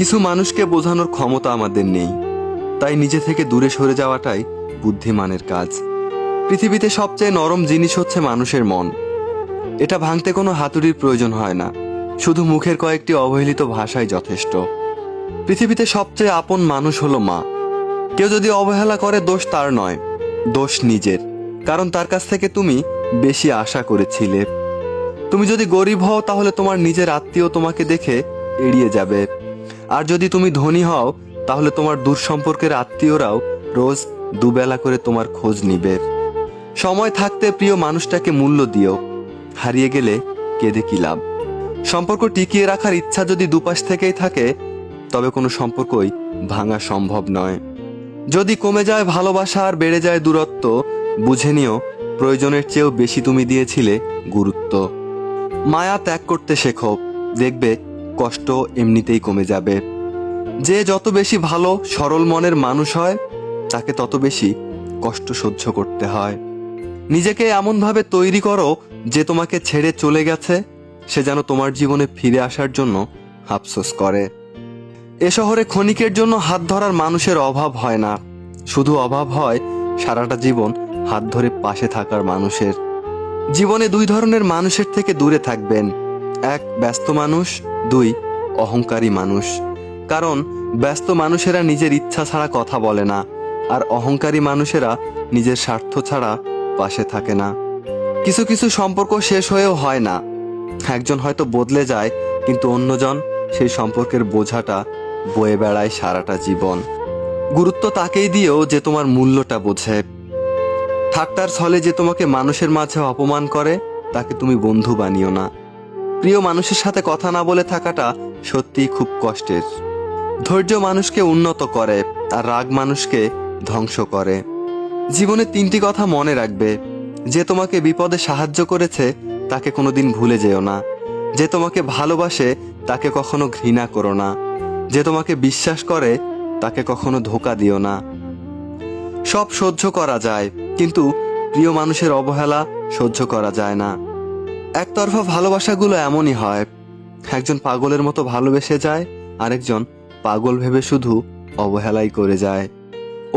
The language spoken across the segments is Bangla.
কিছু মানুষকে বোঝানোর ক্ষমতা আমাদের নেই, তাই নিজে থেকে দূরে সরে যাওয়াটাই বুদ্ধিমানের কাজ। পৃথিবীতে সবচেয়ে নরম জিনিস হচ্ছে মানুষের মন। এটা ভাঙতে কোনো হাতুড়ির প্রয়োজন হয় না, শুধু মুখের কয়েকটি অবহেলিত ভাষাই যথেষ্ট। পৃথিবীতে সবচেয়ে আপন মানুষ হলো মা। কেউ যদি অবহেলা করে, দোষ তার নয়, দোষ নিজের। কারণ তার কাছ থেকে তুমি বেশি আশা করেছিলে। তুমি যদি গরিব হও, তাহলে তোমার নিজের আত্মীয় তোমাকে দেখে এড়িয়ে যাবে। আর যদি তুমি ধনী হও, তাহলে তোমার দূর সম্পর্কের আত্মীয়রাও রোজ দুবেলা করে তোমার খোঁজ নিবে। সময় থাকতে প্রিয় মানুষটাকে মূল্য দিও, হারিয়ে গেলে কেঁদে কি লাভ। সম্পর্ক টিকিয়ে রাখার ইচ্ছা যদি দুপাশ থেকেই থাকে, তবে কোনো সম্পর্কই ভাঙা সম্ভব নয়। যদি কমে যায় ভালোবাসা আর বেড়ে যায় দূরত্ব, বুঝে নিও প্রয়োজনের চেয়েও বেশি তুমি দিয়েছিলে গুরুত্ব। মায়া ত্যাগ করতে শেখো, দেখবে কষ্ট এমনিতেই কমে যাবে। যে যত বেশি ভালো সরল মনের মানুষ হয়, তাকে তত বেশি কষ্ট সহ্য করতে হয়। নিজেকে এমনভাবে তৈরি করো যে তোমাকে ছেড়ে চলে গেছে সে যেন তোমার জীবনে ফিরে আসার জন্য আফসোস করে। এ শহরে ক্ষণিকের জন্য হাত ধরার মানুষের অভাব হয় না, শুধু অভাব হয় সারাটা জীবন হাত ধরে পাশে থাকার মানুষের। জীবনে দুই ধরনের মানুষের থেকে দূরে থাকবেন, এক ব্যস্ত মানুষ, দুই অহংকারী মানুষ। কারণ ব্যস্ত মানুষেরা নিজের ইচ্ছা ছাড়া কথা বলে না, আর অহংকারী মানুষেরা নিজের স্বার্থ ছাড়া পাশে থাকে না। কিছু কিছু সম্পর্ক শেষ হয়েও হয় না, একজন হয়তো বদলে যায়, কিন্তু অন্যজন সেই সম্পর্কের বোঝাটা বয়ে বেড়ায় সারাটা জীবন। গুরুত্ব তাকেই দিও যে তোমার মূল্যটা বোঝে। ঠাট্টার ছলে যে তোমাকে মানুষের মাঝে অপমান করে, তাকে তুমি বন্ধু বানিও না। প্রিয় মানুষের সাথে কথা না বলে থাকাটা সত্যিই খুব কষ্টের। ধৈর্য মানুষকে উন্নত করে, আর রাগ মানুষকে ধ্বংস করে। জীবনে তিনটি কথা মনে রাখবে: যে তোমাকে বিপদে সাহায্য করেছে তাকে কোনোদিন ভুলে যেও না, যে তোমাকে ভালোবাসে তাকে কখনো ঘৃণা করো না, যে তোমাকে বিশ্বাস করে তাকে কখনো ধোঁকা দিও না। সব সহ্য করা যায়, কিন্তু প্রিয় মানুষের অবহেলা সহ্য করা যায় না। একতরফা ভালোবাসাগুলো এমনই হয়, একজন পাগলের মতো ভালোবেসে যায়, আরেকজন পাগল ভেবে শুধু অবহেলাই করে যায়।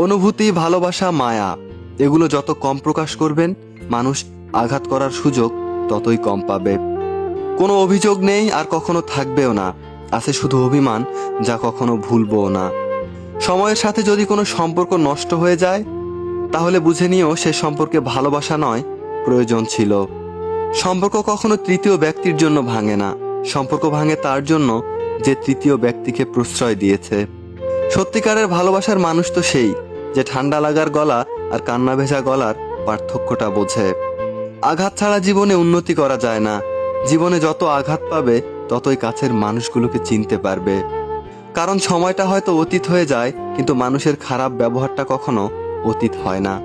অনুভূতি, ভালোবাসা, মায়া, এগুলো যত কম প্রকাশ করবেন, মানুষ আঘাত করার সুযোগ ততই কম পাবে। কোনো অভিযোগ নেই আর কখনো থাকবেও না, আছে শুধু অভিমান, যা কখনো ভুলবও না। সময়ের সাথে যদি কোনো সম্পর্ক নষ্ট হয়ে যায়, তাহলে বুঝে নিও সে সম্পর্কে ভালোবাসা নয়, প্রয়োজন ছিল। সম্পর্ক কখনো তৃতীয় ব্যক্তির জন্য ভাঙে না, সম্পর্ক ভাঙে তার জন্য যে তৃতীয় ব্যক্তিকে প্রশ্রয় দিয়েছে। সত্যিকারের ভালোবাসার মানুষ তো সেই যে ঠান্ডা লাগার গলা আর কান্না ভেজা গলার পার্থক্যটা বোঝে। আঘাত ছাড়া জীবনে উন্নতি করা যায় না। জীবনে যত আঘাত পাবে, ততই কাছের মানুষগুলোকে চিনতে পারবে। কারণ সময়টা হয়তো অতীত হয়ে যায়, কিন্তু মানুষের খারাপ ব্যবহারটা কখনো অতীত হয় না।